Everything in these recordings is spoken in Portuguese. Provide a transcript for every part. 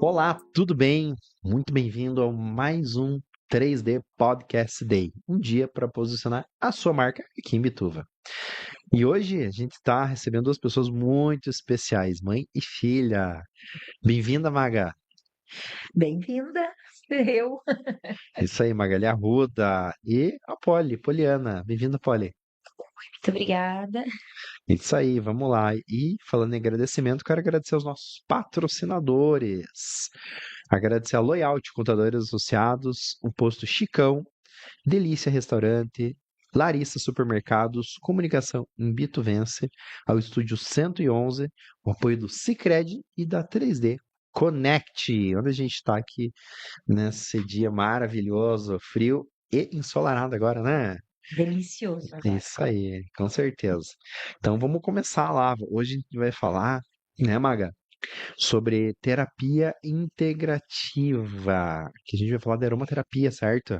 Olá, tudo bem? Muito bem-vindo a mais um 3D Podcast Day, um dia para posicionar a sua marca aqui em Bituva. E hoje a gente está recebendo duas pessoas muito especiais, mãe e filha. Bem-vinda, Maga. Bem-vinda, eu. Isso aí, Magali Arruda. E a Poliana. Bem-vinda, Poli. Muito obrigada. Isso aí, vamos lá. E falando em agradecimento, quero agradecer aos nossos patrocinadores. Agradecer a Loyalty Contadores Associados, o Posto Chicão, Delícia Restaurante, Larissa Supermercados, Comunicação em Bituvense, ao Estúdio 111, o apoio do Sicredi e da 3D Connect, onde a gente está aqui nesse dia maravilhoso, frio e ensolarado agora, né? Delicioso agora. Isso aí, com certeza. Então vamos começar lá. Hoje a gente vai falar, né, Maga, sobre terapia integrativa, que a gente vai falar da aromaterapia, certo?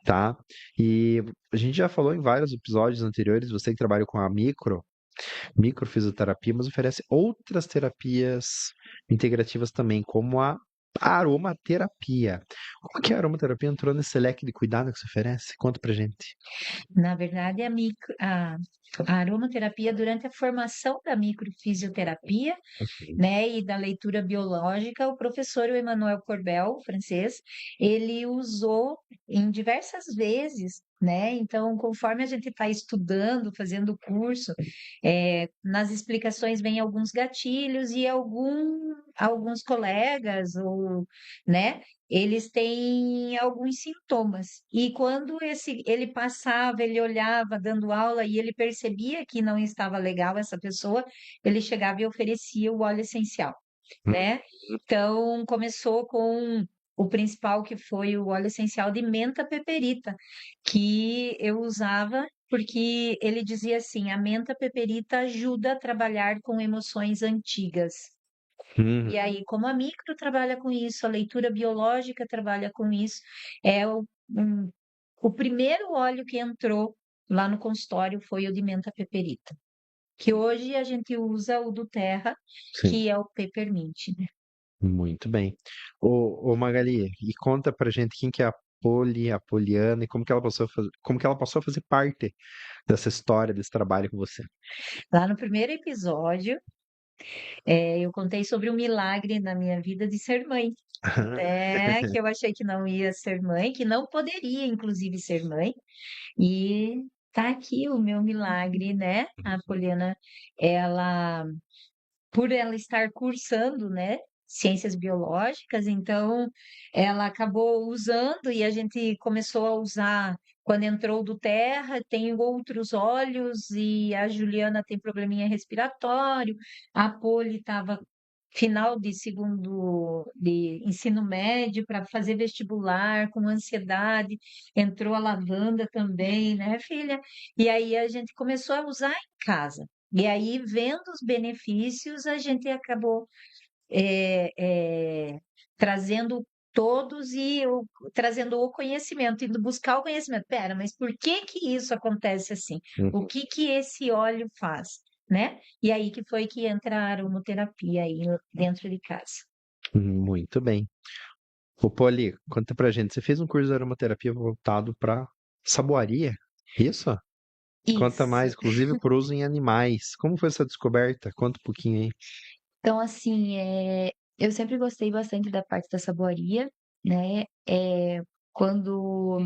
Tá? E a gente já falou em vários episódios anteriores, você que trabalha com a microfisioterapia, mas oferece outras terapias integrativas também, como a aromaterapia. Como que a aromaterapia entrou nesse leque de cuidado que você oferece? Conta pra gente. Na verdade, a aromaterapia, durante a formação da microfisioterapia, né, e da leitura biológica, o professor Emmanuel Corbel, francês, ele usou em diversas vezes, né? Então, conforme a gente está estudando, fazendo o curso, nas explicações vem alguns gatilhos e alguns colegas ou, né? Eles têm alguns sintomas. E quando ele passava, ele olhava dando aula e ele percebia que não estava legal essa pessoa, ele chegava e oferecia o óleo essencial, né? Então, começou com o principal, que foi o óleo essencial de menta peperita, que eu usava porque ele dizia assim: a menta peperita ajuda a trabalhar com emoções antigas. Hum, E aí, como a micro trabalha com isso, a leitura biológica trabalha com isso, é o primeiro óleo que entrou lá no consultório foi o de menta peperita, que hoje a gente usa o do Terra, sim, que é o Peppermint, né? muito bem. Ô Magali, e conta pra gente quem que é a Poliana, e como que ela passou a fazer parte dessa história, desse trabalho com você. Lá no primeiro episódio, eu contei sobre o milagre na minha vida de ser mãe, né? Que eu achei que não ia ser mãe, que não poderia, inclusive, ser mãe. E tá aqui o meu milagre, né? A Poliana, ela por ela estar cursando, né, ciências biológicas, então ela acabou usando e a gente começou a usar quando entrou do Terra, tem outros óleos e a Juliana tem probleminha respiratório, a Poli estava final de segundo de ensino médio para fazer vestibular com ansiedade, entrou a lavanda também, né, filha? E aí a gente começou a usar em casa. E aí, vendo os benefícios, a gente acabou é, é, trazendo todos trazendo o conhecimento, indo buscar o conhecimento. Pera, mas por que que isso acontece assim? O Uhum. que que esse óleo faz, né? E aí que foi que entra a aromaterapia aí dentro de casa. Muito bem. Ô, Poli, conta pra gente. Você fez um curso de aromaterapia voltado para saboaria? Isso? Conta Isso. mais, inclusive por uso em animais. Como foi essa descoberta? Conta um pouquinho aí. Então, assim, eu sempre gostei bastante da parte da saboaria, né? Quando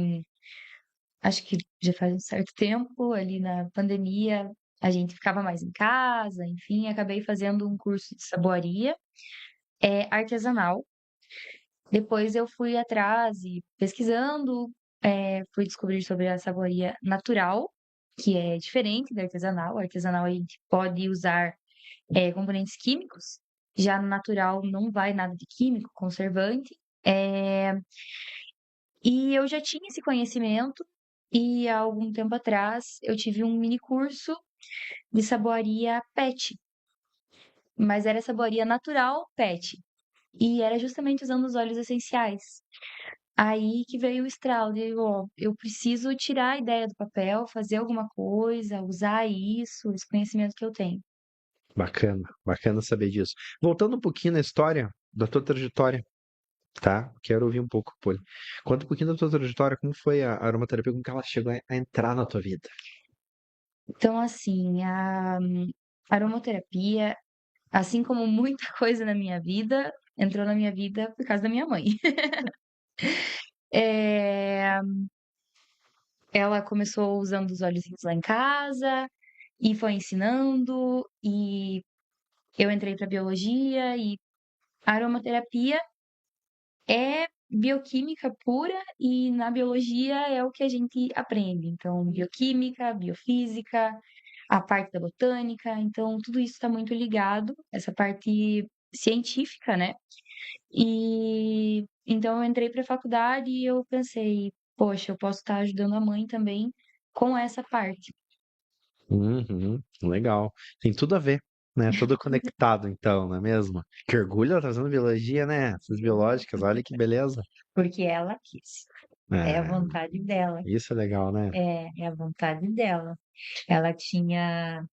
acho que já faz um certo tempo, ali na pandemia, a gente ficava mais em casa, enfim, acabei fazendo um curso de saboaria, artesanal. Depois eu fui atrás e pesquisando, fui descobrir sobre a saboaria natural, que é diferente da artesanal. A artesanal a gente pode usar componentes químicos, já no natural não vai nada de químico, conservante. É, E eu já tinha esse conhecimento, e há algum tempo atrás eu tive um mini curso de saboaria PET, mas era saboaria natural PET, e era justamente usando os óleos essenciais. Aí que veio o estralo de, ó, eu preciso tirar a ideia do papel, fazer alguma coisa, usar isso, esse conhecimento que eu tenho. Bacana, bacana saber disso. Voltando um pouquinho na história da tua trajetória. tá? Quero ouvir um pouco, Poli. Conta um pouquinho da tua trajetória, como foi a aromaterapia, como que ela chegou a entrar na tua vida? Então, assim, a aromaterapia, assim como muita coisa na minha vida, entrou na minha vida por causa da minha mãe. Eh, Ela começou usando os óleozinhos lá em casa e foi ensinando, e eu entrei para biologia e a aromaterapia é bioquímica pura e na biologia é o que a gente aprende. Então, bioquímica, biofísica, a parte da botânica, então tudo isso está muito ligado, essa parte científica, né? E então eu entrei para a faculdade e eu pensei, poxa, eu posso estar ajudando a mãe também com essa parte. Uhum, legal. Tem tudo a ver, né? Tudo conectado, então, não é mesmo? Que orgulho ela trazendo biologia, né? Essas biológicas, olha que beleza. Porque ela quis. É a É, vontade dela. isso é legal, né? É a vontade dela. Ela tinha,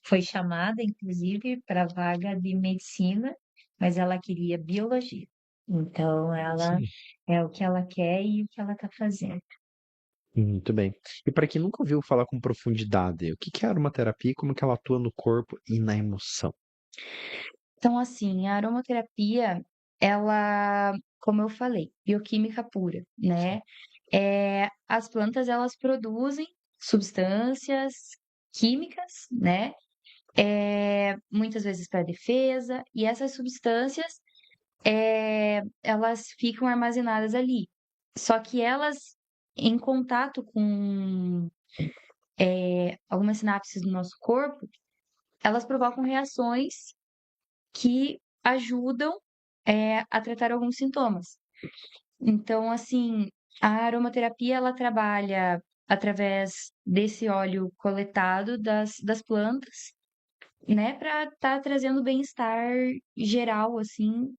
foi chamada, inclusive, para a vaga de medicina, mas ela queria biologia. Então, ela Sim. é o que ela quer e o que ela está fazendo. Muito bem. E para quem nunca ouviu falar com profundidade, o que que é aromaterapia e como que ela atua no corpo e na emoção? Então, assim, a aromaterapia, ela, como eu falei, bioquímica pura, né? As plantas, elas produzem substâncias químicas, né? Muitas vezes para defesa, e essas substâncias, elas ficam armazenadas ali. Só que elas, em contato com algumas sinapses do nosso corpo, elas provocam reações que ajudam, a tratar alguns sintomas. Então, assim, a aromaterapia ela trabalha através desse óleo coletado das plantas, né, para estar trazendo bem-estar geral, assim,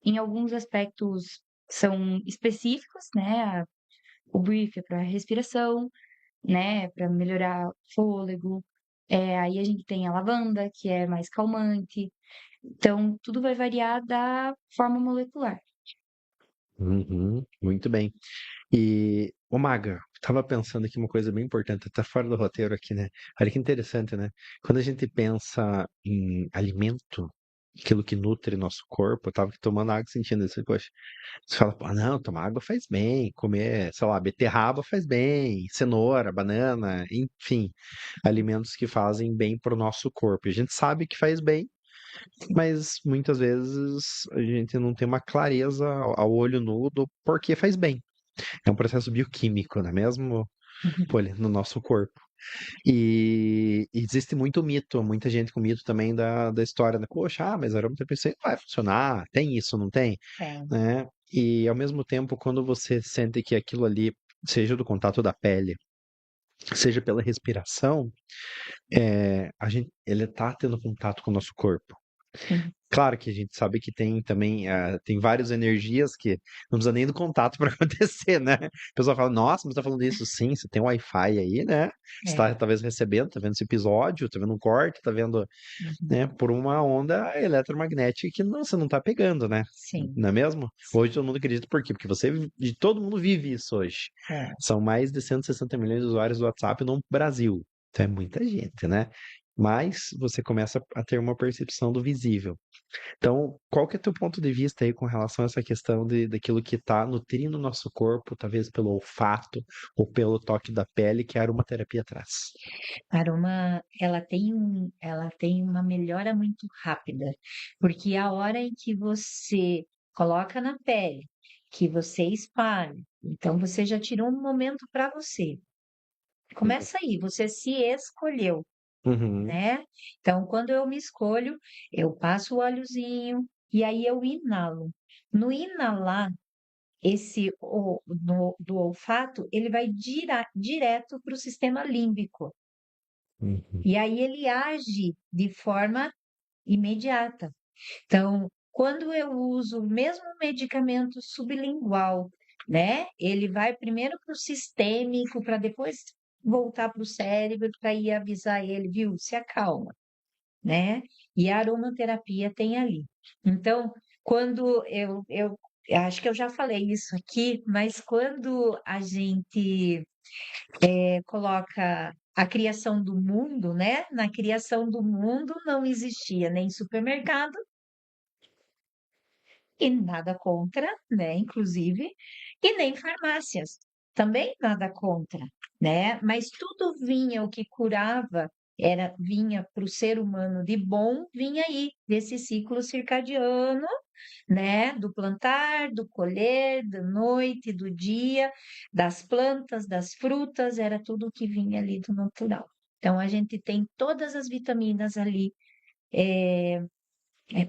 em alguns aspectos são específicos, né? O brief é para respiração, né? Para melhorar o fôlego. Aí a gente tem a lavanda, que é mais calmante. Então, tudo vai variar da forma molecular. Uhum, muito bem. E, ô Maga, tava pensando aqui uma coisa bem importante, tá fora do roteiro aqui, né? Olha que interessante, né? Quando a gente pensa em alimento, aquilo que nutre nosso corpo, eu tava aqui tomando água e sentindo isso, poxa, você fala, pô, não, tomar água faz bem, comer, sei lá, beterraba faz bem, cenoura, banana, enfim, alimentos que fazem bem pro nosso corpo. E a gente sabe que faz bem, mas muitas vezes a gente não tem uma clareza ao olho nu do porquê faz bem. É um processo bioquímico, não é mesmo? Pô, no nosso corpo. E existe muito mito, muita gente com mito também da história, né? Poxa, mas a aromaterapia vai funcionar, tem isso, não tem? É. Né? E ao mesmo tempo, quando você sente que aquilo ali, seja do contato da pele, seja pela respiração, ele tá tendo contato com o nosso corpo. Sim, Claro que a gente sabe que tem também, tem várias energias que não precisa nem do contato para acontecer, né? A pessoa fala, nossa, mas tá falando isso? Sim, você tem um Wi-Fi aí, né? Você é. tá talvez recebendo, tá vendo esse episódio, tá vendo um corte, tá vendo, Uhum. né, por uma onda eletromagnética que não, você não tá pegando, né? Sim, Não é mesmo? sim. Hoje todo mundo acredita por quê? Porque todo mundo vive isso hoje. É. São mais de 160 milhões de usuários do WhatsApp no Brasil. Então é muita gente, né? Mas você começa a ter uma percepção do visível. Então, qual que é teu ponto de vista aí com relação a essa questão daquilo que está nutrindo o nosso corpo, talvez pelo olfato ou pelo toque da pele, que a aromaterapia traz? Aroma, ela tem uma melhora muito rápida, porque a hora em que você coloca na pele, que você espalha, então você já tirou um momento para você. Começa aí, você se escolheu, Uhum, né? Então, quando eu me escolho, eu passo o óleozinho e aí eu inalo. No inalar, do olfato, ele vai direto para o sistema límbico. uhum, E aí ele age de forma imediata. Então, quando eu uso o mesmo medicamento sublingual, né? Ele vai primeiro para o sistêmico, para depois voltar para o cérebro, para ir avisar ele, viu? Se acalma, né? E a aromaterapia tem ali. Então, quando eu acho que eu já falei isso aqui, mas quando a gente coloca a criação do mundo, né? Na criação do mundo não existia nem supermercado e nada contra, né? Inclusive, e nem farmácias, também nada contra, né? Mas tudo vinha, o que curava vinha para o ser humano de bom, vinha aí desse ciclo circadiano, né? Do plantar, do colher, da noite, do dia, das plantas, das frutas, era tudo que vinha ali do natural. Então, a gente tem todas as vitaminas ali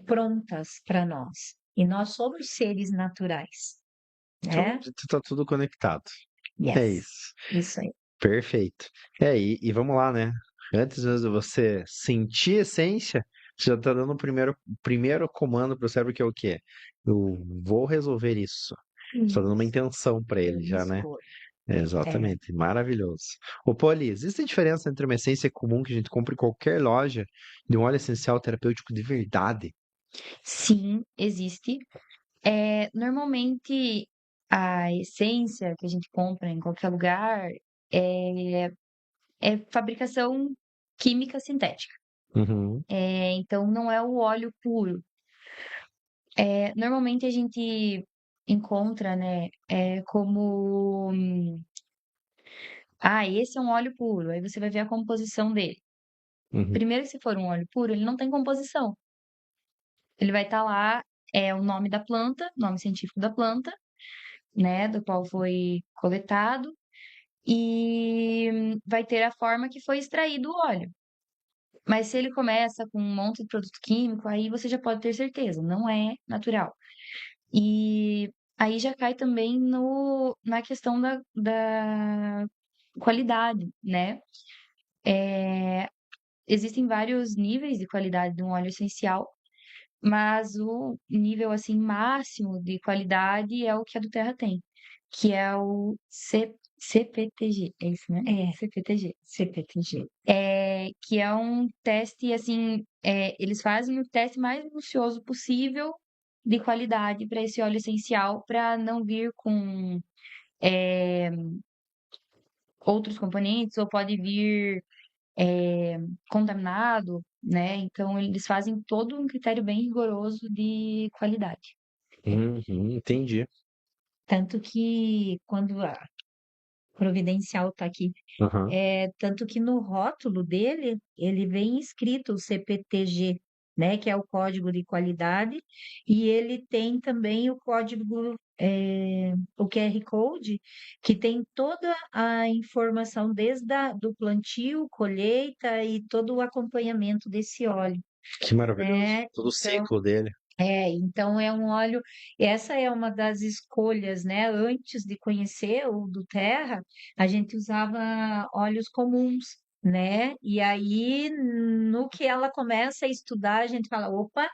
prontas para nós. E nós somos seres naturais, Então, né? tá tudo conectado. É Yes, isso. isso aí. Perfeito. E vamos lá, né? Antes mesmo de você sentir a essência, você já tá dando o primeiro comando pro cérebro, que é o quê? Eu vou resolver isso. Você tá dando uma Isso, intenção para eu ele já, né? escolho. É, É. exatamente. Maravilhoso. Ô, Poli, existe diferença entre uma essência comum que a gente compra em qualquer loja de um óleo essencial terapêutico de verdade? Sim, existe. Normalmente, a essência que a gente compra em qualquer lugar é, é fabricação química sintética. Uhum, Então, não é o óleo puro. Normalmente, a gente encontra, né, como... esse é um óleo puro. Aí você vai ver a composição dele. uhum. Primeiro, que se for um óleo puro, ele não tem composição. Ele vai estar lá, o nome da planta, nome científico da planta, né, do qual foi coletado, e vai ter a forma que foi extraído o óleo. Mas se ele começa com um monte de produto químico, aí você já pode ter certeza, não é natural. E aí já cai também no, na questão da qualidade, né? Existem vários níveis de qualidade de um óleo essencial, mas o nível assim máximo de qualidade é o que a do Terra tem, que é o CPTG, é isso, né? CPTG. CPTG. Que é um teste assim, eles fazem o teste mais minucioso possível de qualidade para esse óleo essencial, para não vir com é, outros componentes, ou pode vir contaminado, né? Então, eles fazem todo um critério bem rigoroso de qualidade. Uhum, entendi. Tanto que quando a Providencial está aqui, Aham. tanto que no rótulo dele, ele vem escrito o CPTG, né? Que é o código de qualidade, e ele tem também o código, o QR Code, que tem toda a informação desde do plantio, colheita e todo o acompanhamento desse óleo, Que maravilhoso. né? Todo o ciclo dele. Então é um óleo, essa é uma das escolhas, né? Antes de conhecer o do Terra, a gente usava óleos comuns, né? E aí, no que ela começa a estudar, a gente fala, opa,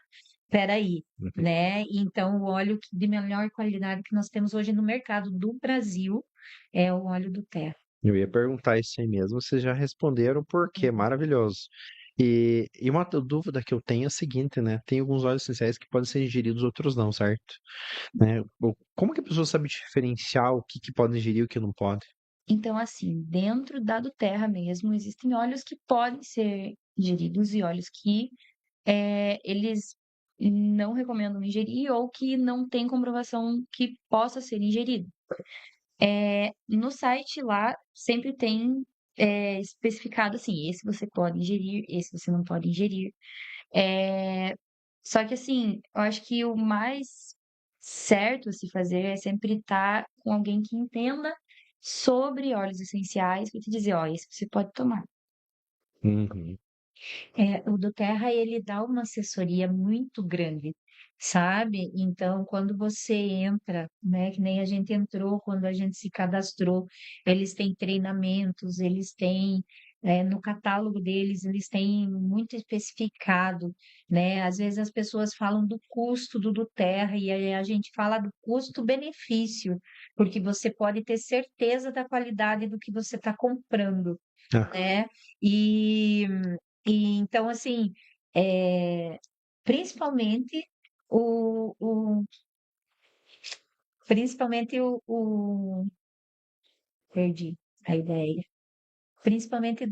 peraí, Uhum. né? Então, o óleo de melhor qualidade que nós temos hoje no mercado do Brasil é o óleo do Terra. Eu ia perguntar isso aí mesmo, vocês já responderam por quê, maravilhoso. E uma dúvida que eu tenho é a seguinte, né? Tem alguns óleos essenciais que podem ser ingeridos, outros não, certo? Né? Como que a pessoa sabe diferenciar o que pode ingerir e o que não pode? Então, assim, dentro da do Terra mesmo, existem óleos que podem ser ingeridos e óleos que eles não recomendam ingerir ou que não tem comprovação que possa ser ingerido. No site lá sempre tem especificado assim, esse você pode ingerir, esse você não pode ingerir. É, Só que assim, eu acho que o mais certo a se fazer é sempre estar com alguém que entenda sobre óleos essenciais para te dizer, ó, esse você pode tomar. Uhum. O do Terra, ele dá uma assessoria muito grande, sabe? Então, quando você entra, né, que nem a gente entrou, quando a gente se cadastrou, eles têm treinamentos, eles têm, no catálogo deles, eles têm muito especificado, né? Às vezes as pessoas falam do custo do Terra e aí a gente fala do custo-benefício, porque você pode ter certeza da qualidade do que você está comprando, Ah, né? E então, assim, é, principalmente o, o- principalmente perdi a ideia. Principalmente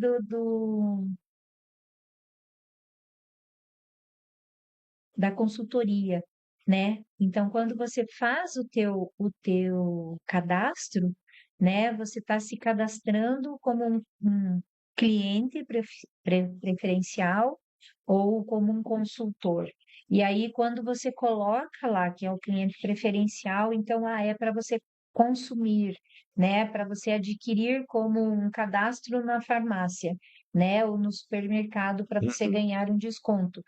da consultoria, né? Então, quando você faz o teu cadastro, né, você está se cadastrando como um cliente preferencial ou como um consultor. E aí, quando você coloca lá que é o cliente preferencial, então é para você consumir, né, para você adquirir como um cadastro na farmácia, né, ou no supermercado para você Uhum. ganhar um desconto.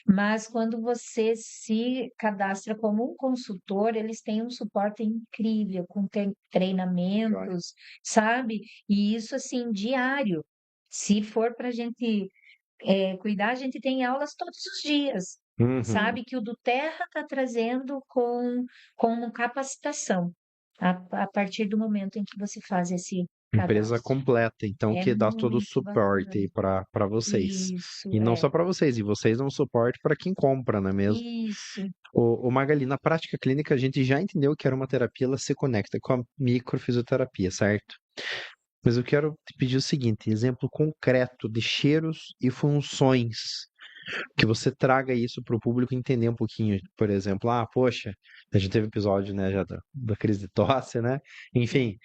Mas quando você se cadastra como um consultor, eles têm um suporte incrível, com Joia. treinamentos, sabe? E isso assim, diário. Se for para a gente cuidar, a gente tem aulas todos os dias, Uhum. sabe? Que o do Terra está trazendo com capacitação, a partir do momento em que você faz esse Empresa cadastro. completa, então, É que dá todo o muito suporte bacana. aí para vocês. Isso, E não só para vocês, e vocês dão suporte para quem compra, não é mesmo? isso. O Magali, na prática clínica, a gente já entendeu que era uma terapia, ela se conecta com a microfisioterapia, certo? Mas eu quero te pedir o seguinte, exemplo concreto de cheiros e funções, que você traga isso para o público entender um pouquinho. Por exemplo, poxa, a gente teve episódio, né, já da crise de tosse, né? Enfim,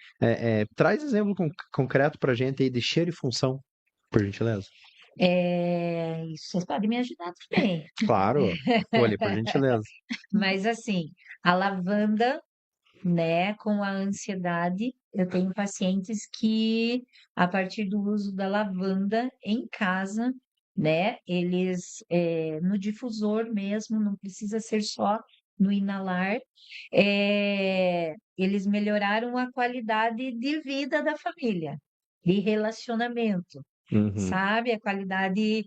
traz exemplo concreto para a gente aí de cheiro e função, por gentileza. Isso, vocês podem me ajudar também. Claro, tô ali, por gentileza. Mas assim, a lavanda, né, com a ansiedade, eu tenho pacientes que, a partir do uso da lavanda em casa, né, eles, no difusor mesmo, não precisa ser só no inalar, eles melhoraram a qualidade de vida da família, de relacionamento, Uhum, sabe? A qualidade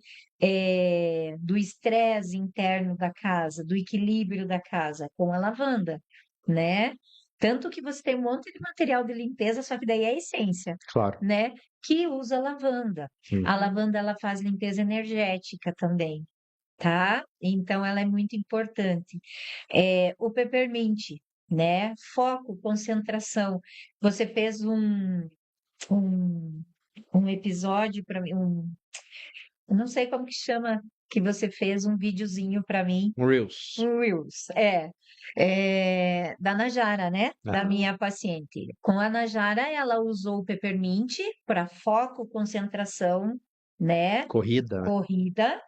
do estresse interno da casa, do equilíbrio da casa com a lavanda, né? Tanto que você tem um monte de material de limpeza, só que daí é a essência, claro. né? Que usa lavanda. A Uhum, lavanda ela faz limpeza energética também, tá? Então ela é muito importante. O peppermint, né? Foco, concentração. Você fez um, um episódio para mim, eu não sei como que chama, que você fez um videozinho para mim, Reels. um Reels, da Najara, né? Da Aham. minha paciente. Com a Najara, ela usou o peppermint para foco, concentração, né? Corrida, né? Corrida,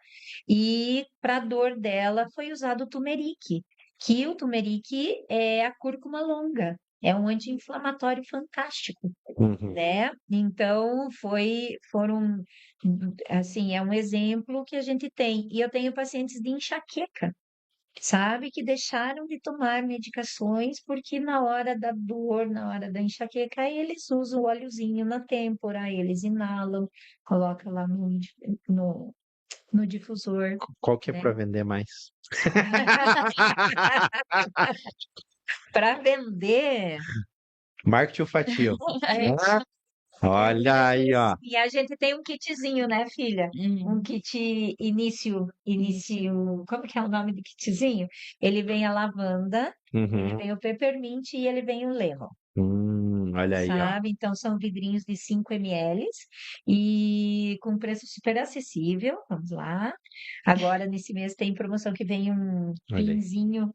e para dor dela foi usado o turmeric, que o turmeric é a cúrcuma longa, é um anti-inflamatório fantástico, Uhum. né? Então foram assim, é um exemplo que a gente tem. E eu tenho pacientes de enxaqueca, sabe, que deixaram de tomar medicações porque na hora da dor, na hora da enxaqueca, eles usam o óleozinho na têmpora, eles inalam, coloca lá no difusor, Qual que é para né? vender mais? Para vender, Marketing ou Fatio? é, Olha aí, ó. e a gente tem um kitzinho, né, filha? Um kit início, como que é o nome do kitzinho? Ele vem a lavanda, ele Uhum. vem o peppermint e ele vem o lemon, Olha aí, ó. sabe? Então são vidrinhos de 5 ml e com preço super acessível. Vamos lá. Agora nesse mês tem promoção que vem um Olha aí. pinzinho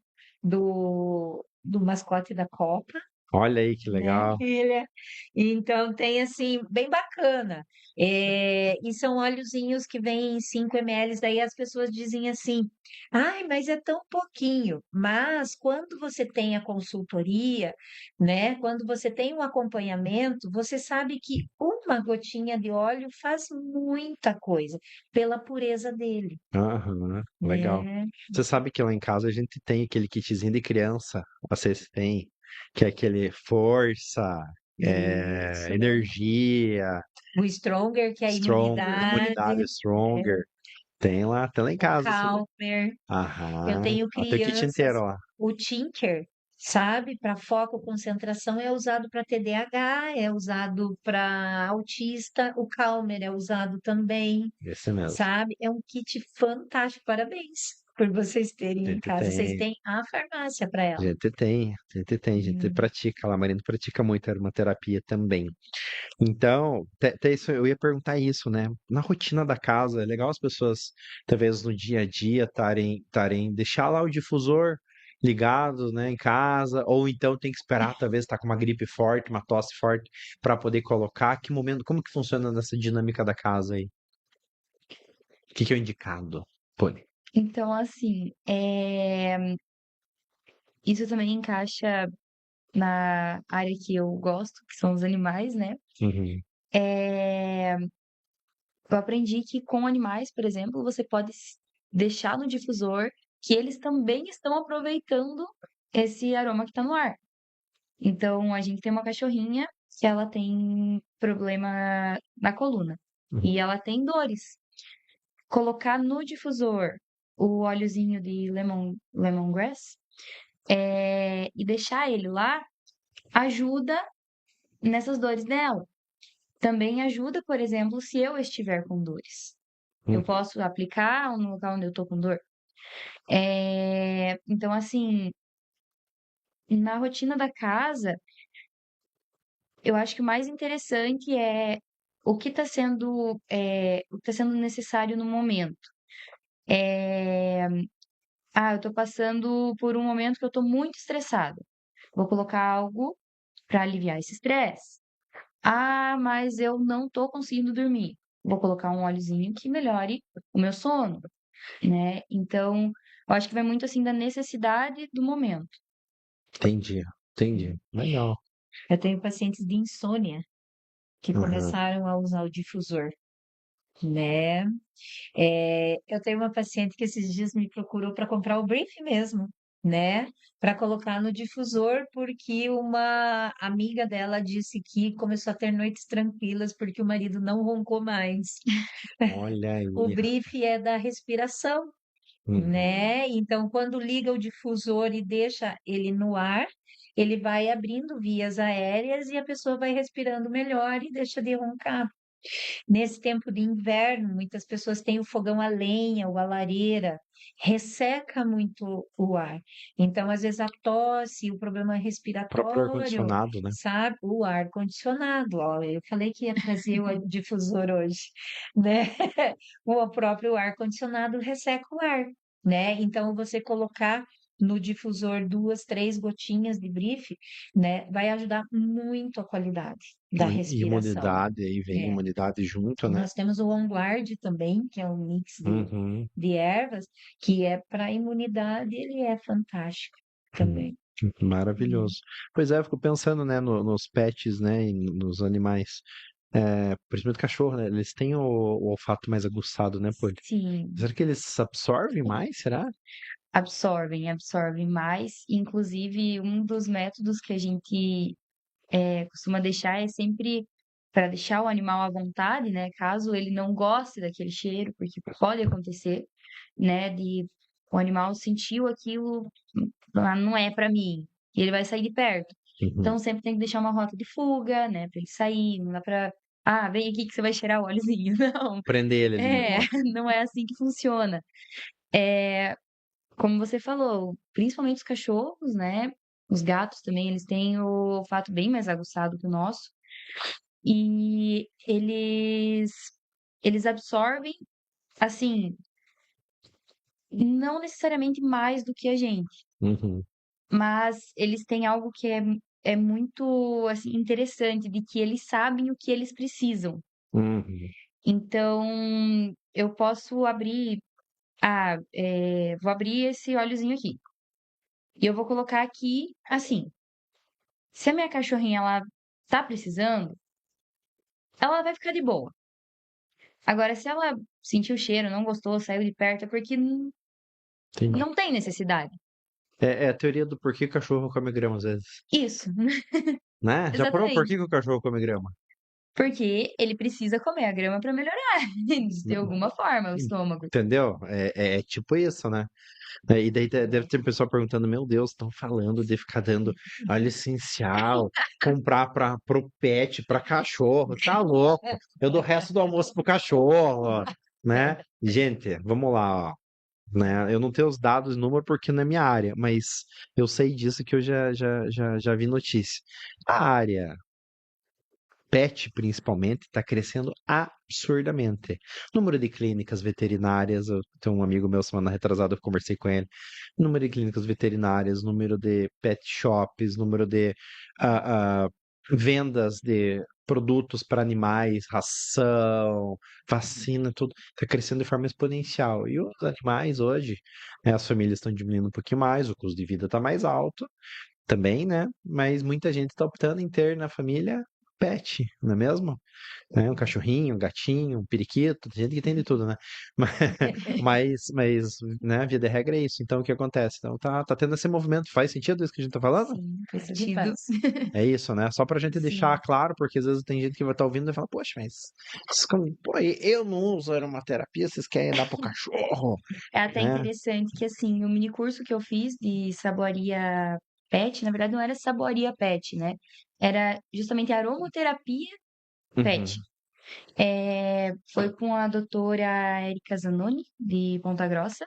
do mascote da Copa, Olha aí que né, legal. filha? Então tem assim, bem bacana. E são óleozinhos que vêm em 5 ml, daí as pessoas dizem assim: ai, mas é tão pouquinho. Mas quando você tem a consultoria, né? Quando você tem um acompanhamento, você sabe que uma gotinha de óleo faz muita coisa pela pureza dele, Aham, legal. né? Você sabe que lá em casa a gente tem aquele kitzinho de criança, vocês têm, que é aquele força, Isso. energia, O Stronger, que é a imunidade imunidade, stronger. Tem lá em o casa isso daí. Calmer. Eu Aham, tenho ó, tem o kit inteiro crianças, lá. o Tinker, sabe? Para foco, concentração é usado para TDAH, é usado para autista, o Calmer é usado também, Esse mesmo. sabe? É um kit fantástico, parabéns. por vocês A terem em gente casa. Vocês tem, têm a farmácia para a ela. gente tem, a gente tem, a gente Hum. pratica, a Marina pratica muito aromaterapia também. Então, isso, eu ia perguntar isso, né? Na rotina da casa, é legal as pessoas, talvez no dia a dia, deixar lá o difusor ligado, né, em casa, ou então tem que esperar, talvez, estar com uma gripe forte, uma tosse forte, para poder colocar. Que momento, como que funciona nessa dinâmica da casa aí? O que que é o indicado? Poli. Então, assim, isso também encaixa na área que eu gosto, que são os animais, né? Uhum. É, eu aprendi que com animais, por exemplo, você pode deixar no difusor que eles também estão aproveitando esse aroma que está no ar. Então, a gente tem uma cachorrinha que ela tem problema na coluna Uhum. e ela tem dores. Colocar no difusor o óleozinho de lemongrass e deixar ele lá ajuda nessas dores dela. Também ajuda, por exemplo, se eu estiver com dores. Eu Uhum. posso aplicar no local onde eu tô com dor. Então, assim, na rotina da casa, eu acho que o mais interessante é o que tá sendo necessário no momento. É, eu tô passando por um momento que eu tô muito estressada. Vou colocar algo para aliviar esse estresse. Mas eu não tô conseguindo dormir. Vou colocar um óleozinho que melhore o meu sono, né? Então, eu acho que vai muito assim da necessidade do momento. Entendi, entendi. Legal. Eu tenho pacientes de insônia que Uhum. começaram a usar o difusor, né? Eu tenho uma paciente que esses dias me procurou para comprar o brief mesmo, né? Para colocar no difusor, porque uma amiga dela disse que começou a ter noites tranquilas porque o marido não roncou mais. Olha O aí. brief é da respiração, Uhum. né? Então, quando liga o difusor e deixa ele no ar, ele vai abrindo vias aéreas e a pessoa vai respirando melhor e deixa de roncar. Nesse tempo de inverno, muitas pessoas têm o fogão a lenha ou a lareira, resseca muito o ar. Então, às vezes, a tosse, o problema Próprio respiratório, ar-condicionado, né? sabe? O ar condicionado. Ó, eu falei que ia trazer o difusor hoje, né? O próprio ar condicionado resseca o ar, né? Então, você colocar no difusor 2, 3 gotinhas de brief, né? Vai ajudar muito a qualidade da respiração. Imunidade, aí vem É. imunidade junto, né? Nós temos o On Guard também, que é um mix Uhum. de ervas, que é para imunidade, ele é fantástico Hum. também. Hum. Maravilhoso. Pois é, eu fico pensando, né, nos pets, né, e nos animais, principalmente cachorro, né, eles têm o olfato mais aguçado, né, pô? Sim, Será que eles absorvem mais, será? absorvem mais. Inclusive, um dos métodos que a gente costuma deixar é sempre para deixar o animal à vontade, né? Caso ele não goste daquele cheiro, porque pode acontecer, né? De o animal sentiu aquilo, não é para mim, e ele vai sair de perto. Uhum. Então sempre tem que deixar uma rota de fuga, né? Para ele sair, não dá para vem aqui que você vai cheirar o óleozinho. Não, Prender ele ali, né? não é assim que funciona. É, como você falou, principalmente os cachorros, né? Os gatos também, eles têm o olfato bem mais aguçado que o nosso. E eles absorvem, assim, não necessariamente mais do que a gente, Uhum. mas eles têm algo que é muito, assim, interessante, de que eles sabem o que eles precisam. Uhum. Então, eu posso abrir, vou abrir esse óleozinho aqui. E eu vou colocar aqui, assim, se a minha cachorrinha, ela tá precisando, ela vai ficar de boa. Agora, se ela sentiu o cheiro, não gostou, saiu de perto, é porque Entendi. não tem necessidade. É a teoria do porquê o cachorro come grama às vezes, Isso, né? Já parou por exatamente. que o cachorro come grama? Porque ele precisa comer a grama para melhorar, de alguma forma, o estômago. Entendeu? É tipo isso, né? E daí deve ter pessoal perguntando, meu Deus, estão falando de ficar dando óleo essencial, comprar pro pet, pra cachorro, tá louco? Eu dou o resto do almoço pro cachorro, né? Gente, vamos lá, ó. né? Eu não tenho os dados, número, porque não é minha área, mas eu sei disso que eu já vi notícia. A área pet, principalmente, está crescendo absurdamente. Número de clínicas veterinárias, eu tenho um amigo meu, semana retrasada, eu conversei com ele. Número de clínicas veterinárias, número de pet shops, número de ah, ah, vendas de produtos para animais, ração, vacina, tudo está crescendo de forma exponencial. E os animais hoje, né, as famílias estão diminuindo um pouquinho mais, o custo de vida está mais alto também, né? Mas muita gente está optando em ter na família pet, não é mesmo? Né? Um cachorrinho, um gatinho, um periquito, tem gente que tem de tudo, né? Mas né, via de regra é isso. Então, o que acontece? Então, tá tendo esse movimento. Faz sentido isso que a gente tá falando? Sim, faz Acho que sentido. faz. É isso, né? Só pra gente deixar Sim. claro, porque às vezes tem gente que vai estar ouvindo e fala, poxa, mas pô, eu não uso aromaterapia, vocês querem dar pro cachorro, É até né? interessante que, assim, o mini curso que eu fiz de saboaria pet, na verdade não era saboaria pet, né? Era justamente aromaterapia pet. Uhum, Foi com a doutora Erika Zanoni, de Ponta Grossa.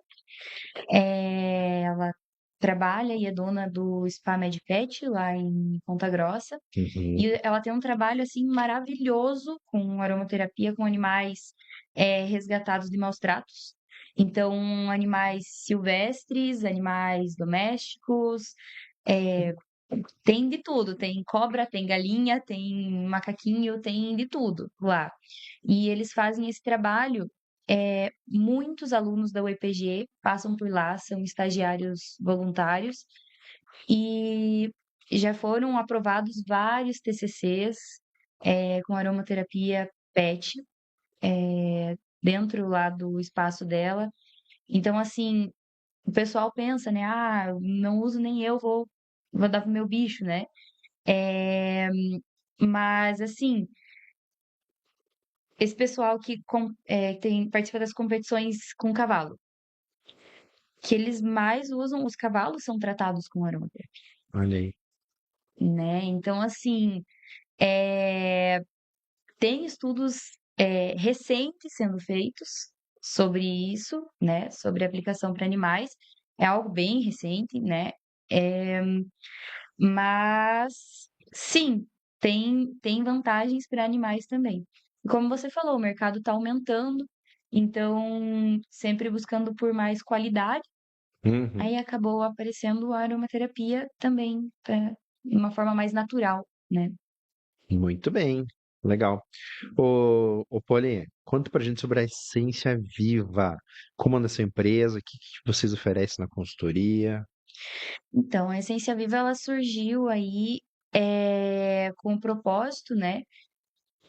Ela trabalha e é dona do Spa Med Pet, lá em Ponta Grossa. uhum. E ela tem um trabalho, assim, maravilhoso com aromaterapia com animais resgatados de maus tratos. Então, animais silvestres, animais domésticos, é, tem de tudo. Tem cobra, tem galinha, tem macaquinho, tem de tudo lá. E eles fazem esse trabalho. Muitos alunos da UEPG passam por lá, são estagiários voluntários e já foram aprovados vários TCCs com aromaterapia PET dentro lá do espaço dela. Então, assim, o pessoal pensa, né? Ah, não uso nem eu, vou dar pro meu bicho, né? É, mas, assim, esse pessoal que participa das competições com cavalo, que eles mais usam, os cavalos são tratados com aromaterapia, Olha aí. né? Então, assim, é, tem estudos recentes sendo feitos sobre isso, né? Sobre aplicação para animais. É algo bem recente, né? É, mas sim, tem vantagens para animais também. E como você falou, o mercado está aumentando, então sempre buscando por mais qualidade. Uhum. Aí acabou aparecendo a aromaterapia também, de uma forma mais natural, né? Muito bem, legal. Ô Paulinho, conta pra gente sobre a Essência Viva. Como anda a sua empresa? O que vocês oferecem na consultoria? Então, a Essência Viva ela surgiu aí com o propósito, né?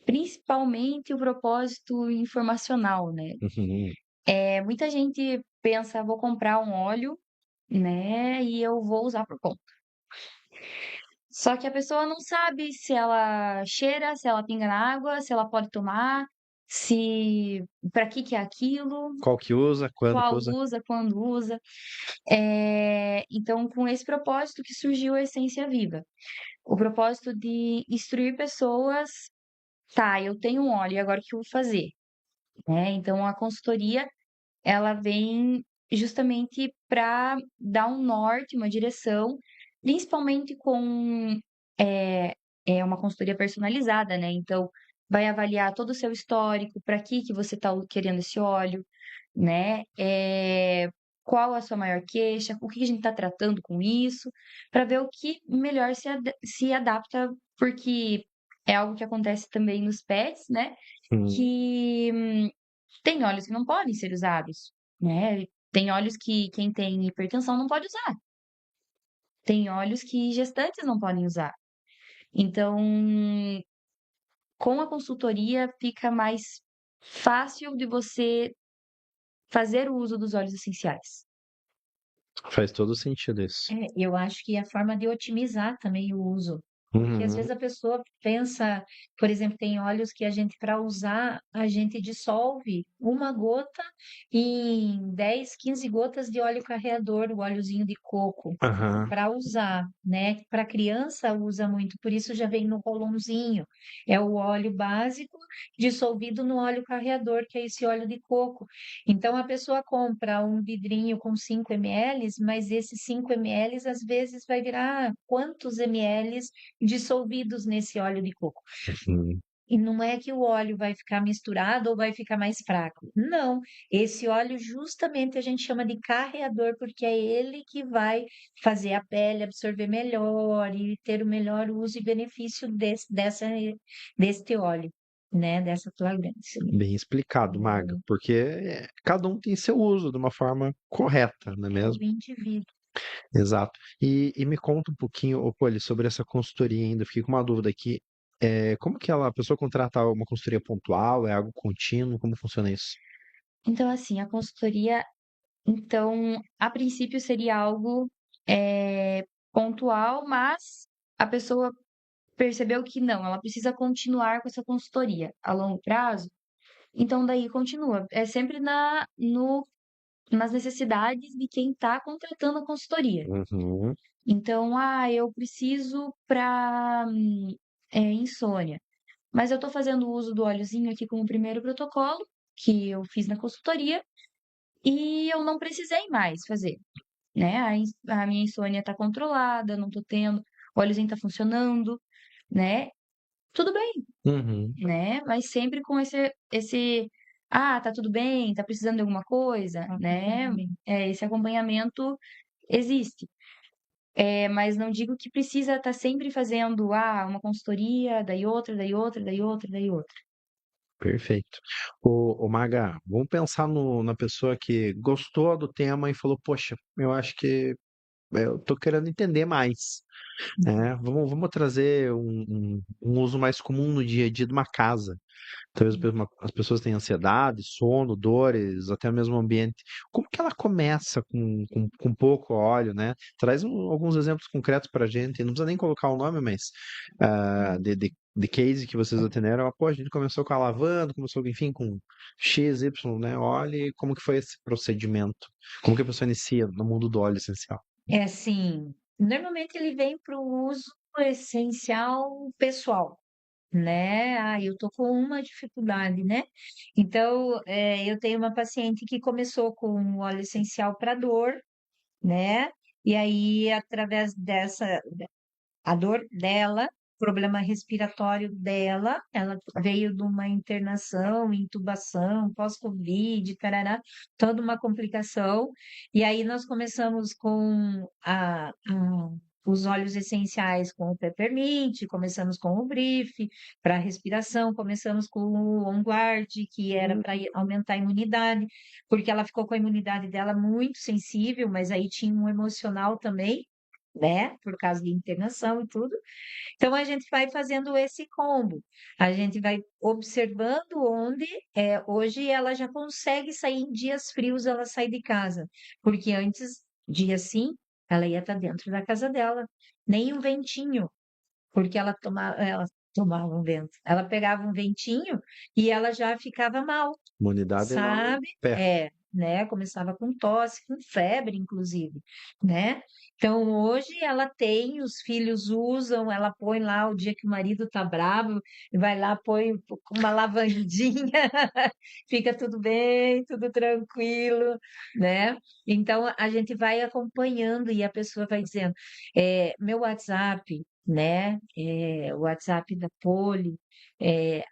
Principalmente o propósito informacional, né? Uhum. Muita gente pensa, vou comprar um óleo, né? E eu vou usar por conta. Só que a pessoa não sabe se ela cheira, se ela pinga na água, se ela pode tomar, se para que é aquilo, Qual que usa? Quando que qual usa? usa, quando usa. Então, com esse propósito que surgiu a Essência Viva. O propósito de instruir pessoas, tá, eu tenho um óleo, e agora o que eu vou fazer? Né? Então, a consultoria, ela vem justamente para dar um norte, uma direção, principalmente com uma consultoria personalizada, né? Então, vai avaliar todo o seu histórico, para que você está querendo esse óleo, né? Qual a sua maior queixa, o que a gente está tratando com isso, para ver o que melhor se adapta, porque é algo que acontece também nos pets, né? Hum, Que tem óleos que não podem ser usados, né? Tem óleos que quem tem hipertensão não pode usar. Tem óleos que gestantes não podem usar. Então, com a consultoria fica mais fácil de você fazer o uso dos óleos essenciais. faz todo sentido isso. Eu acho que é a forma de otimizar também o uso. Porque às Uhum. vezes a pessoa pensa, por exemplo, tem óleos que a gente, para usar, a gente dissolve uma gota em 10, 15 gotas de óleo carreador, o óleozinho de coco, Aham. para usar, né? Para criança usa muito, por isso já vem no rolãozinho. É o óleo básico dissolvido no óleo carreador, que é esse óleo de coco. Então a pessoa compra um vidrinho com 5 ml, mas esses 5 ml às vezes vai virar quantos ml dissolvidos nesse óleo de coco. Uhum. E não é que o óleo vai ficar misturado ou vai ficar mais fraco. Não, esse óleo justamente a gente chama de carreador, porque é ele que vai fazer a pele absorver melhor e ter o melhor uso e benefício deste óleo, né? Dessa fragrância. Bem explicado, Maga, porque cada um tem seu uso de uma forma correta, não é É o mesmo? indivíduo. Exato. E me conta um pouquinho, ô, Poli, sobre essa consultoria ainda. Fiquei com uma dúvida aqui. Como que a pessoa contrata uma consultoria pontual? É algo contínuo? Como funciona isso? Então, assim, a consultoria, então, a princípio seria algo pontual, mas a pessoa percebeu que não, ela precisa continuar com essa consultoria a longo prazo, então daí continua. É sempre nas necessidades de quem está contratando a consultoria. Uhum. Então, eu preciso para insônia, mas eu estou fazendo uso do óleozinho aqui como primeiro protocolo, que eu fiz na consultoria, e eu não precisei mais fazer, né? A minha insônia está controlada, não estou tendo, o óleozinho está funcionando, né? Tudo bem, Uhum. né? Mas sempre com tá tudo bem, tá precisando de alguma coisa, né? Esse acompanhamento existe. Mas não digo que precisa estar sempre fazendo, uma consultoria, daí outra, daí outra, daí outra, daí outra. Perfeito. Ô, Maga, vamos pensar na pessoa que gostou do tema e falou, poxa, eu acho que eu tô querendo entender mais. Vamos trazer um uso mais comum no dia a dia de uma casa. Talvez as pessoas tenham ansiedade, sono, dores, até mesmo ambiente. Como que ela começa com pouco óleo, né? Traz alguns exemplos concretos para a gente. Não precisa nem colocar o nome, mas de case que vocês atenderam. Pô, a gente começou com a lavanda, começou, enfim, com X, Y, né? Óleo. E como que foi esse procedimento? Como que a pessoa inicia no mundo do óleo essencial? É assim, normalmente ele vem para o uso essencial pessoal, né? Eu tô com uma dificuldade, né? Então, eu tenho uma paciente que começou com óleo essencial para dor, né? E aí, através a dor dela, problema respiratório dela, ela veio de uma internação, intubação, pós-Covid, tarará, toda uma complicação. E aí nós começamos com os óleos essenciais com o peppermint, começamos com o brief para respiração, começamos com o On Guard, que era para aumentar a imunidade, porque ela ficou com a imunidade dela muito sensível, mas aí tinha um emocional também, né? Por causa de internação e tudo. Então a gente vai fazendo esse combo. A gente vai observando onde hoje ela já consegue sair em dias frios, ela sai de casa, porque antes, dia sim, ela ia estar dentro da casa dela, nem um ventinho, porque ela tomava um vento. Ela pegava um ventinho e ela já ficava mal, Imunidade lá no sabe? pé. Né? Começava com tosse, com febre, inclusive, né? Então, hoje ela tem, os filhos usam, ela põe lá o dia que o marido tá bravo, vai lá, põe uma lavandinha, fica tudo bem, tudo tranquilo, né? Então, a gente vai acompanhando e a pessoa vai dizendo, meu WhatsApp, né? O WhatsApp da Poli,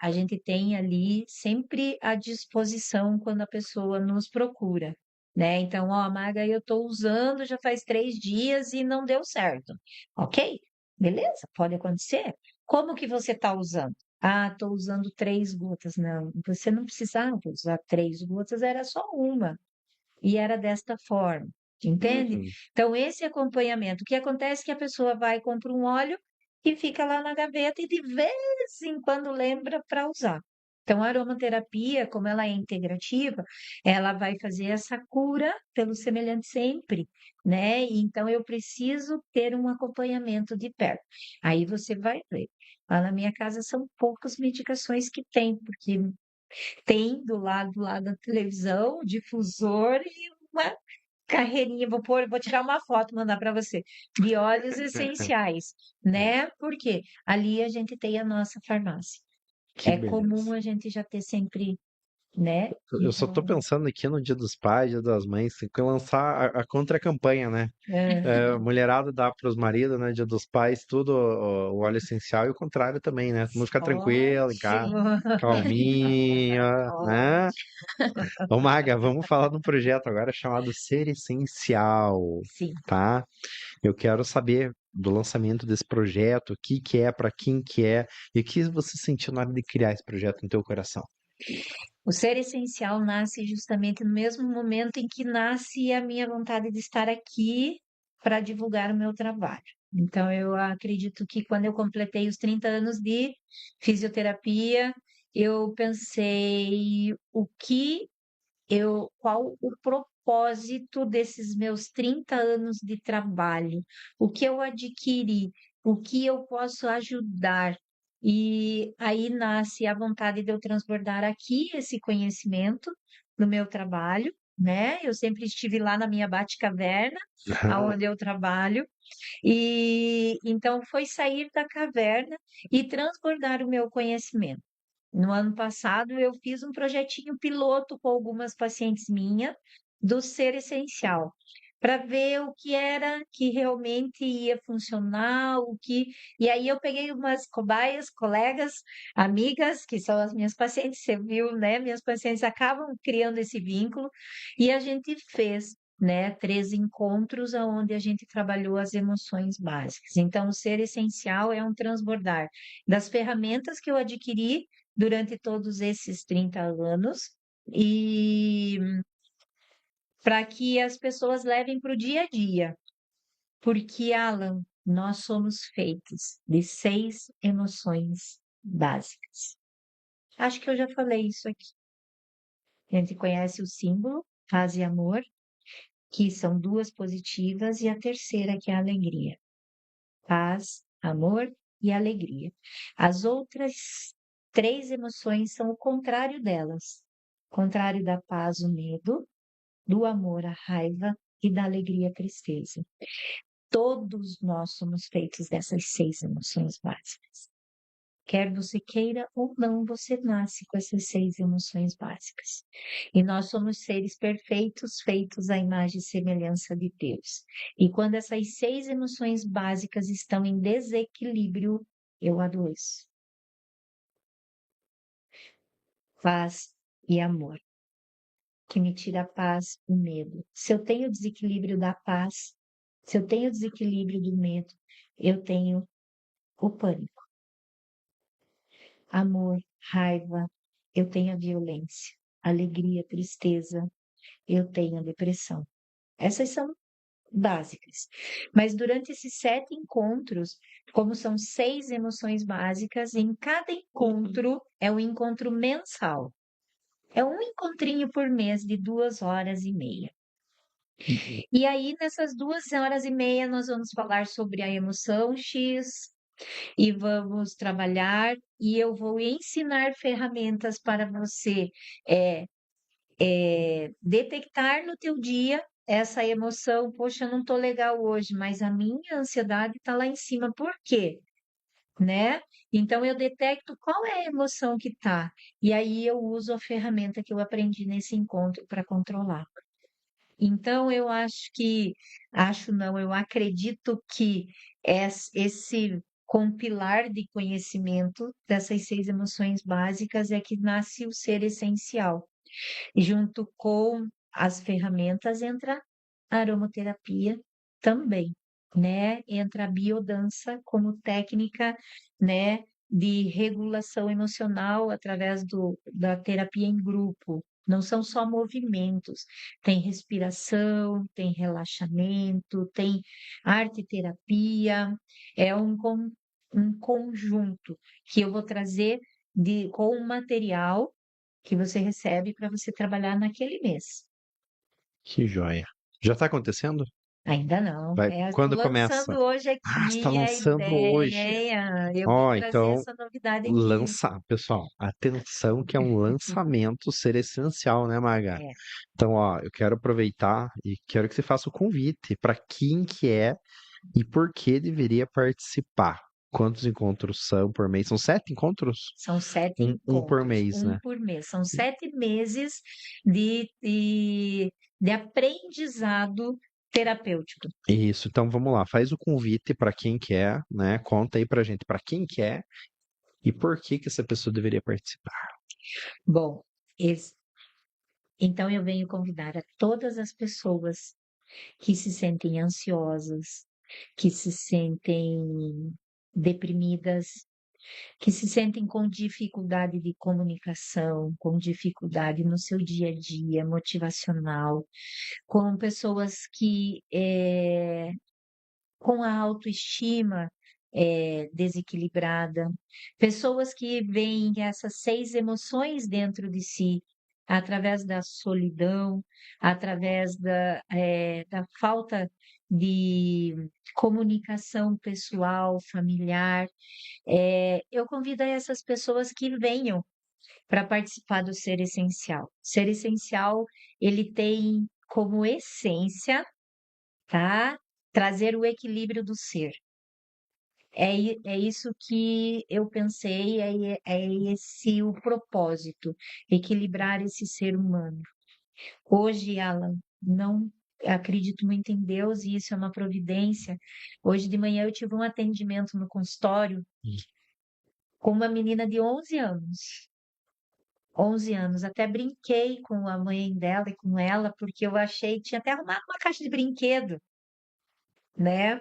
a gente tem ali sempre à disposição quando a pessoa nos procura, né? Então, ó, Maga, eu estou usando já faz 3 dias e não deu certo. Ok, beleza, pode acontecer. Como que você está usando? Estou usando 3 gotas. Não, você não precisava usar 3 gotas, era só uma. E era desta forma, entende? Uhum. Então, esse acompanhamento, o que acontece é que a pessoa vai, compra um óleo e fica lá na gaveta e de vez em quando lembra para usar. Então, a aromaterapia, como ela é integrativa, ela vai fazer essa cura pelo semelhante sempre, né? Então, eu preciso ter um acompanhamento de perto. Aí você vai ver. Lá na minha casa são poucas medicações que tem, porque tem do lado da televisão, o difusor e uma carreirinha, vou tirar uma foto, mandar para você, de óleos essenciais, né? Porque ali a gente tem a nossa farmácia. Que É beleza. comum a gente já ter sempre, né? Eu só tô Então, pensando aqui no Dia dos Pais, Dia das Mães, tem que lançar a contra-campanha, né? é, Mulherada dá pros maridos, né? Dia dos Pais, tudo o óleo essencial e o contrário também, né? Todo mundo fica tranquilo em casa, ótimo. calminha, Ó, né? Ô, Maga, vamos falar de um projeto agora chamado Ser Essencial, sim. tá? Eu quero saber do lançamento desse projeto, o que que é, para quem que é, e o que você sentiu na hora de criar esse projeto no teu coração. O ser essencial nasce justamente no mesmo momento em que nasce a minha vontade de estar aqui para divulgar o meu trabalho. Então, eu acredito que quando eu completei os 30 anos de fisioterapia, eu pensei qual o propósito desses meus 30 anos de trabalho, o que eu adquiri, o que eu posso ajudar. E aí nasce a vontade de eu transbordar aqui esse conhecimento no meu trabalho, né? Eu sempre estive lá na minha Bate-Caverna, aonde eu trabalho, e então foi sair da caverna e transbordar o meu conhecimento. No ano passado, eu fiz um projetinho piloto com algumas pacientes minhas do ser essencial, para ver o que era que realmente ia funcionar, E aí eu peguei umas cobaias, colegas, amigas, que são as minhas pacientes, você viu, né? Minhas pacientes acabam criando esse vínculo, e a gente fez. Né, 3 encontros onde a gente trabalhou as emoções básicas. Então, o ser essencial é um transbordar das ferramentas que eu adquiri durante todos esses 30 anos e para que as pessoas levem para o dia a dia. Porque, Alan, nós somos feitos de 6 emoções básicas. Acho que eu já falei isso aqui. A gente conhece o símbolo, paz e amor, que são 2 positivas, e a terceira, que é a alegria. Paz, amor e alegria. As outras 3 emoções são o contrário delas. O contrário da paz, o medo, do amor, a raiva e da alegria, a tristeza. Todos nós somos feitos dessas 6 emoções básicas. Quer você queira ou não, você nasce com essas 6 emoções básicas. E nós somos seres perfeitos, feitos à imagem e semelhança de Deus. E quando essas 6 emoções básicas estão em desequilíbrio, eu adoeço. Paz e amor, que me tira a paz, o medo. Se eu tenho desequilíbrio da paz, se eu tenho desequilíbrio do medo, eu tenho o pânico. Amor, raiva, eu tenho a violência. Alegria, tristeza, eu tenho a depressão. Essas são básicas. Mas durante esses 7 encontros, como são 6 emoções básicas, em cada encontro é um encontro mensal. É um encontrinho por mês de 2 horas e meia. E aí, nessas 2 horas e meia, nós vamos falar sobre a emoção X e vamos trabalhar, e eu vou ensinar ferramentas para você é, detectar no teu dia essa emoção. Poxa, eu não estou legal hoje, mas a minha ansiedade está lá em cima. Por quê? Né? Então eu detecto qual é a emoção que está, e aí eu uso a ferramenta que eu aprendi nesse encontro para controlar. Então, acho não, eu acredito que esse compilar de conhecimento dessas 6 emoções básicas é que nasce o ser essencial. E junto com as ferramentas entra a aromaterapia também, né? Entra a biodança como técnica, né, de regulação emocional através da terapia em grupo. Não são só movimentos, tem respiração, tem relaxamento, tem arte-terapia, é um conjunto que eu vou trazer com o material que você recebe para você trabalhar naquele mês. Que joia. Já tá acontecendo? Ainda não. Vai, Estou quando começa? lançando hoje Ah, você tá aqui a lançando hoje. ideia. Eu vou Ó, trazer então, essa novidade aqui. lançar, pessoal, atenção que é um lançamento ser essencial, né, Maga? É. Então, ó, eu quero aproveitar e quero que você faça o convite para quem que é e por que deveria participar. Quantos encontros são por mês? São 7 encontros? São 7 Um por encontros, mês, um né? por mês. São 7 meses de aprendizado terapêutico. Isso, então vamos lá, faz o convite para quem quer, né? Conta aí pra gente para quem quer e por que que essa pessoa deveria participar. Bom, então eu venho convidar a todas as pessoas que se sentem ansiosas, que se sentem deprimidas, que se sentem com dificuldade de comunicação, com dificuldade no seu dia a dia motivacional, com pessoas que com a autoestima desequilibrada, pessoas que veem essas 6 emoções dentro de si, através da solidão, através da falta de comunicação pessoal, familiar. Eu convido essas pessoas que venham para participar do Ser Essencial. Ser Essencial, ele tem como essência, tá? Trazer o equilíbrio do ser. É isso que eu pensei, é esse o propósito, equilibrar esse ser humano. Hoje, Alan, não acredito muito em Deus e isso é uma providência. Hoje de manhã eu tive um atendimento no consultório com uma menina de 11 anos. 11 anos. Até brinquei com a mãe dela e com ela, porque eu achei, tinha até arrumado uma caixa de brinquedo, né?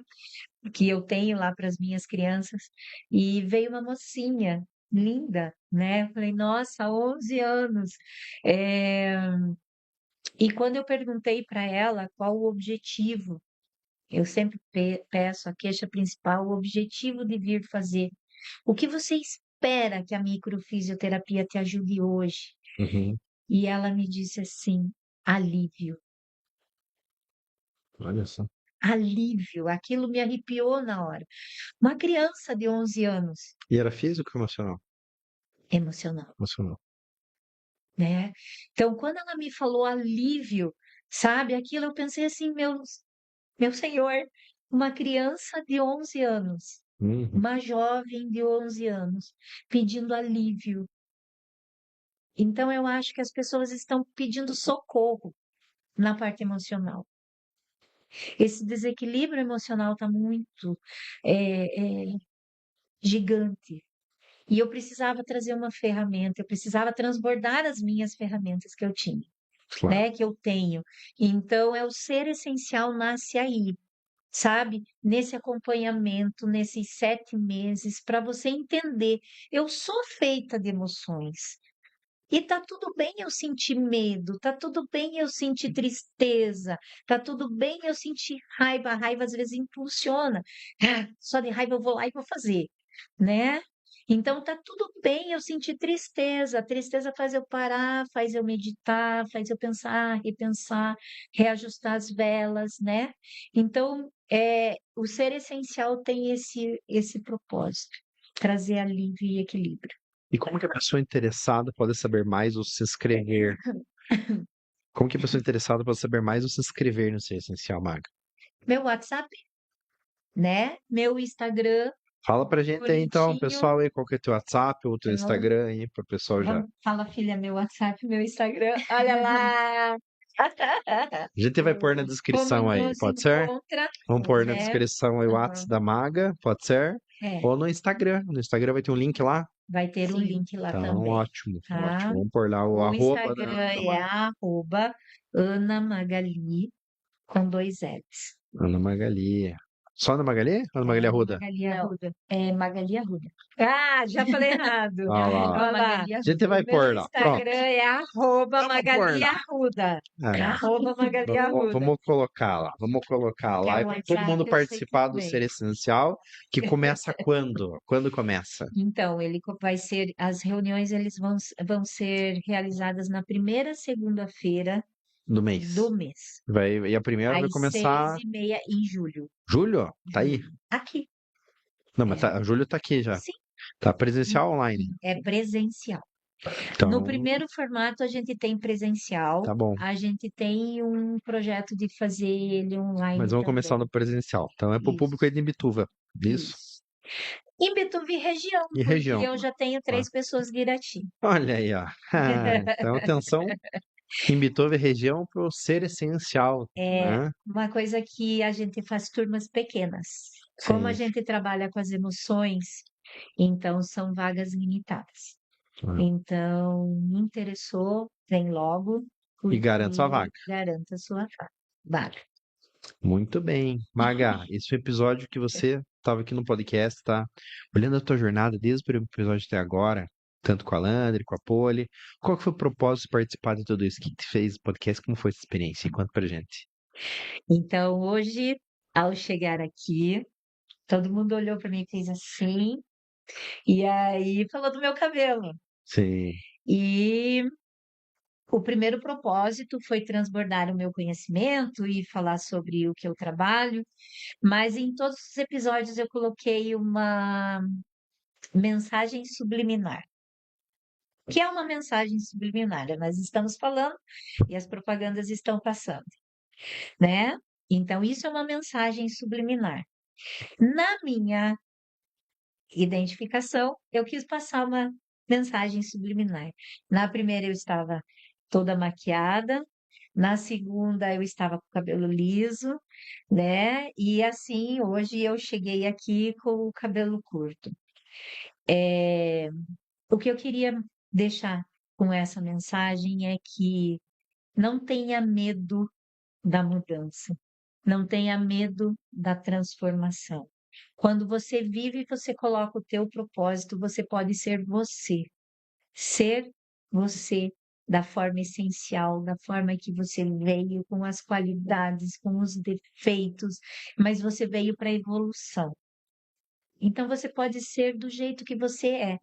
Que eu tenho lá para as minhas crianças. E veio uma mocinha linda, né? Eu falei, nossa, 11 anos. É, E quando eu perguntei para ela qual o objetivo, eu sempre peço a queixa principal, o objetivo de vir fazer. O que você espera que a microfisioterapia te ajude hoje? Uhum. E ela me disse assim: alívio, Olha só. alívio. Aquilo me arrepiou na hora. Uma criança de 11 anos, E era físico ou emocional? emocional, Emocional. né? Então, quando ela me falou alívio, sabe, aquilo eu pensei assim, meu senhor, uma criança de 11 anos, Uhum. uma jovem de 11 anos, pedindo alívio. Então, eu acho que as pessoas estão pedindo socorro na parte emocional. Esse desequilíbrio emocional está muito gigante. E eu precisava trazer uma ferramenta, eu precisava transbordar as minhas ferramentas que eu tinha, Claro. né? Que eu tenho. Então, é o ser essencial nasce aí, sabe? Nesse acompanhamento, nesses 7 meses, para você entender. Eu sou feita de emoções. E tá tudo bem eu sentir medo, tá tudo bem eu sentir tristeza, tá tudo bem eu sentir raiva. A raiva às vezes impulsiona. Ah, só de raiva eu vou lá e vou fazer, né? Então tá tudo bem eu sentir tristeza. A tristeza faz eu parar, faz eu meditar, faz eu pensar, repensar, reajustar as velas, né? Então, o ser essencial tem esse propósito, trazer alívio e equilíbrio. E como que a pessoa interessada pode saber mais ou se inscrever? Como que a pessoa interessada pode saber mais ou se inscrever no Ser Essencial, Maga? Meu WhatsApp, né? Meu Instagram, Fala pra gente aí então, bonitinho. pessoal, aí, qual que é teu WhatsApp ou teu Então, Instagram aí, pro pessoal já. fala, filha, meu WhatsApp, meu Instagram. Olha lá! A gente vai pôr na Como descrição aí, nos pode ser? encontra, Vamos pôr na né? descrição aí o WhatsApp Aham. da Maga, pode ser? É, Ou no Instagram. No Instagram vai ter um link lá. vai ter o link lá Então, também, ótimo, ótimo. tá? Vamos pôr lá o O arroba Instagram da é @Ana Magali com 2 L's. Ana Magali. Só na Magali ou na Magali Arruda? Magali Não. Arruda. É Magali Arruda. Ah, já falei errado. Olha lá. Arroba Olha lá. Magali A Arruda. gente vai O meu pôr lá. Pronto. Instagram é arroba Vamos pôr Magali lá. Arruda. É. Arroba Magali Arruda. Vamos colocar lá. Vamos colocar Que é lá. o E para todo WhatsApp, mundo eu sei que participar do vem. Ser Essencial, que começa quando? Quando começa? Então, vai ser, as reuniões vão ser realizadas na primeira segunda-feira Do mês. do mês, E a primeira vai às começar 6h30 em julho. julho? Tá aí? Aqui. Não, mas julho tá aqui já. Sim, Tá presencial ou online? é presencial. Então, No primeiro formato, a gente tem presencial, tá bom. a gente tem um projeto de fazer ele online Mas vamos começar também. no presencial. Então é pro público aí de Imbituva. Isso? Isso. Em Betuvi região, E porque região. eu já tenho 3 pessoas de Irati. Olha aí, ó. Então, atenção, Imbituva e região pro Ser Essencial, É né? uma coisa que a gente faz turmas pequenas. Como a Sim. gente trabalha com as emoções, então são vagas limitadas. Ah. Então, me interessou, vem logo, E garante sua porque vaga. garanta a sua vaga. Muito bem. Maga, esse é o episódio que você estava aqui no podcast, tá? Olhando a tua jornada desde o primeiro episódio até agora, tanto com a Landry, com a Poli, qual que foi o propósito de participar de tudo isso? O que te fez o podcast? Como foi essa experiência? Conta pra gente. Então, hoje, ao chegar aqui, todo mundo olhou para mim e fez assim, e aí falou do meu cabelo. Sim. E o primeiro propósito foi transbordar o meu conhecimento e falar sobre o que eu trabalho, mas em todos os episódios eu coloquei uma mensagem subliminar. O que é uma mensagem subliminar? Nós estamos falando e as propagandas estão passando, né? Então, isso é uma mensagem subliminar. Na minha identificação, eu quis passar uma mensagem subliminar. Na primeira, eu estava toda maquiada. Na segunda, eu estava com o cabelo liso, né? E assim, hoje eu cheguei aqui com o cabelo curto. O que eu queria deixar com essa mensagem é que não tenha medo da mudança, não tenha medo da transformação. Quando você vive, você coloca o teu propósito, você pode ser você. Ser você da forma essencial, da forma que você veio, com as qualidades, com os defeitos, mas você veio para a evolução. Então você pode ser do jeito que você é.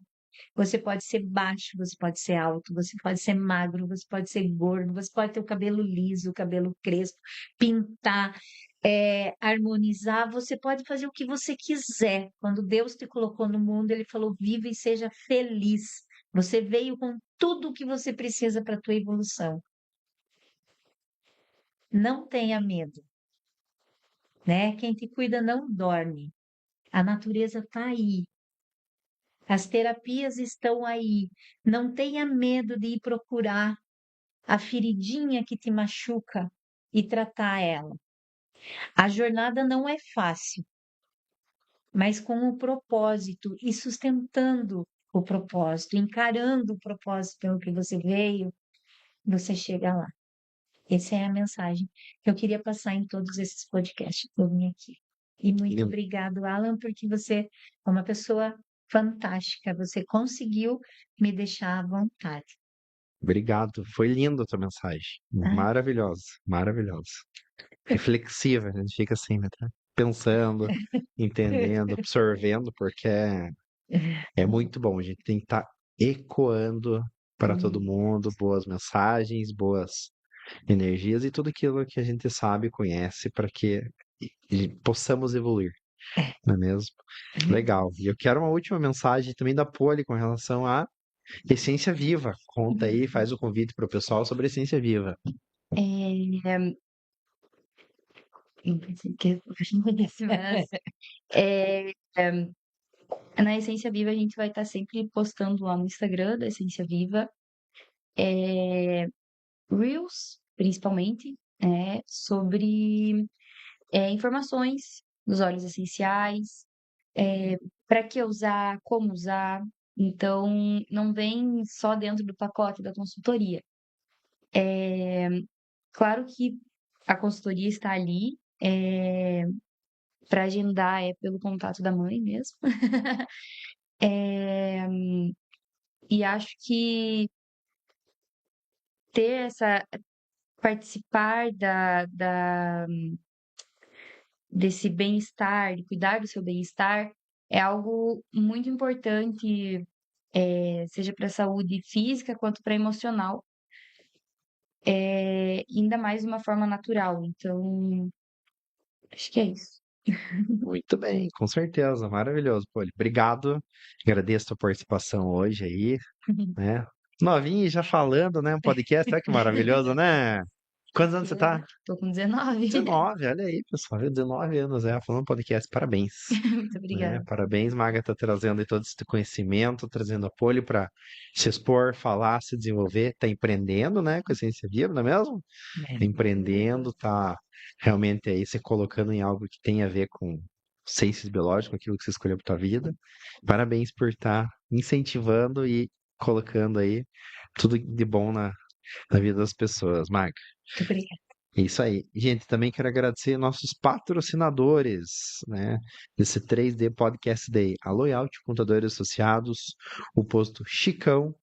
Você pode ser baixo, você pode ser alto, você pode ser magro, você pode ser gordo, você pode ter o cabelo liso, o cabelo crespo, pintar, harmonizar, você pode fazer o que você quiser. Quando Deus te colocou no mundo, Ele falou: viva e seja feliz. Você veio com tudo o que você precisa para a tua evolução. Não tenha medo, né? Quem te cuida não dorme. A natureza está aí. As terapias estão aí. Não tenha medo de ir procurar a feridinha que te machuca e tratar ela. A jornada não é fácil, mas com o propósito e sustentando o propósito, encarando o propósito pelo que você veio, você chega lá. Essa é a mensagem que eu queria passar em todos esses podcasts que eu vim aqui. E muito Lindo. obrigado, Alan, porque você é uma pessoa fantástica. Você conseguiu me deixar à vontade. Obrigado. Foi linda a tua mensagem. Ai. Maravilhosa, maravilhosa. Reflexiva, a gente fica assim, né? Pensando, entendendo, absorvendo, porque é muito bom. A gente tem que estar ecoando para todo mundo boas mensagens, boas energias e tudo aquilo que a gente sabe e conhece para que possamos evoluir, não é mesmo? Legal. E eu quero uma última mensagem também da Poli com relação à Essência Viva. Conta aí, faz o convite para o pessoal sobre a Essência Viva. Eu pensei que eu não conheço, mas é, na Essência Viva a gente vai estar sempre postando lá no Instagram da Essência Viva, Reels, principalmente, sobre informações dos óleos essenciais, para que usar, como usar. Então, não vem só dentro do pacote da consultoria. Claro que a consultoria está ali, para agendar é pelo contato da mãe mesmo. É, e acho que ter essa participar desse bem-estar, de cuidar do seu bem-estar, é algo muito importante, seja para a saúde física quanto para emocional, ainda mais de uma forma natural. Então, acho que é isso. Muito bem, com certeza, maravilhoso, Poli. Obrigado, agradeço a tua participação hoje aí, né? Novinho e já falando, né? Um podcast, olha que maravilhoso, né? Quantos anos você tá? Tô com 19. 19, olha aí, pessoal, 19 anos, falando podcast, parabéns, Muito né? obrigada. Parabéns, Maga, tá trazendo aí todo esse conhecimento, trazendo apoio para se expor, falar, se desenvolver, tá empreendendo, né? Com a Essência Viva, não é mesmo? Tá empreendendo, tá realmente aí se colocando em algo que tem a ver com ciências biológicas, aquilo que você escolheu para tua vida. Parabéns por estar incentivando e colocando aí tudo de bom na vida das pessoas, Maga. Muito obrigada. É isso aí. Gente, também quero agradecer nossos patrocinadores, né? Desse 3D Podcast Day. A Loyalty Contadores Associados, o posto Chicão,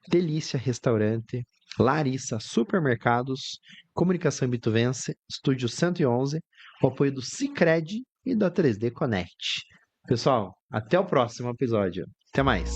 Delícia Restaurante, Larissa Supermercados, Comunicação Bituvense, Estúdio 111, o apoio do Sicredi e da 3D Connect. Pessoal, até o próximo episódio. Até mais.